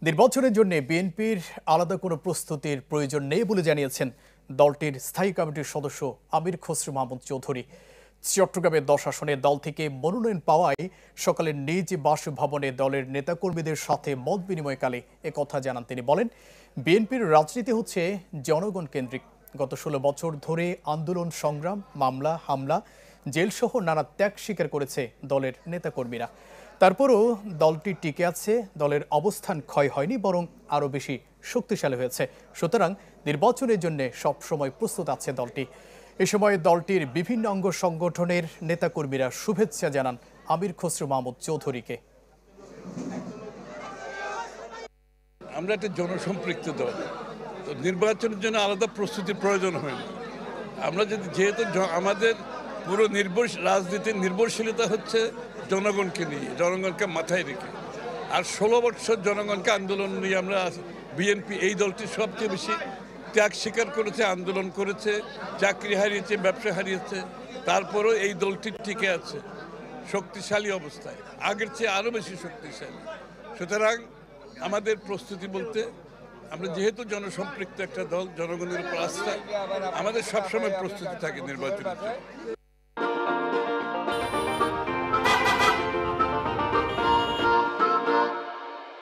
নির্বাচনের জন্য বিএনপির আলাদা কোনো প্রস্তুতির প্রয়োজন নেই বলে জানিয়েছেন দলটির স্থায়ী কমিটির সদস্য আমির খসরু মাহমুদ চৌধুরী। চট্টগ্রামের 10 আসনে দল থেকে মনোনয়ন পাওয়ায় সকালে নিজ বাসভবনে দলের নেতাকর্মীদের সাথে মত বিনিময়কালে একথা জানান তিনি। বলেন, বিএনপির রাজনীতি হচ্ছে জনগণ কেন্দ্রিক। গত 16 বছর ধরে আন্দোলন, সংগ্রাম, মামলা, হামলা, জেলসহ নানা ত্যাগ স্বীকার করেছে দলের নেতাকর্মীরা। তারপরও দলটি টিকে আছে, দলের অবস্থান ক্ষয় হয়নি, বরং আরও বেশি শক্তিশালী হয়েছে। সুতরাং নির্বাচনের জন্য সবসময় প্রস্তুত আছে দলটি। এ সময় দলটির বিভিন্ন অঙ্গ সংগঠনের নেতাকর্মীরা শুভেচ্ছা জানান আমির খসরু মাহমুদ চৌধুরীকে। আমরা একটা জনসম্পৃক্ত দল, তো নির্বাচনের জন্য আলাদা প্রস্তুতির প্রয়োজন হয় না। আমরা যেহেতু আমাদের পুরো রাজনীতির নির্ভরশীলতা হচ্ছে জনগণকে নিয়ে, জনগণকে মাথায় রেখে। আর 16 বছর জনগণকে আন্দোলন নিয়ে আমরা বিএনপি এই দলটি সবচেয়ে বেশি ত্যাগ স্বীকার করেছে, আন্দোলন করেছে, চাকরি হারিয়েছে, ব্যবসা হারিয়েছে। তারপরেও এই দলটি টিকে আছে শক্তিশালী অবস্থায়, আগের চেয়ে আরও বেশি শক্তিশালী। সুতরাং আমাদের প্রস্তুতি বলতে, আমরা যেহেতু জনসম্পৃক্ত একটা দল, জনগণের উপর আস্থা, আমাদের সবসময় প্রস্তুতি থাকে নির্বাচনের জন্য।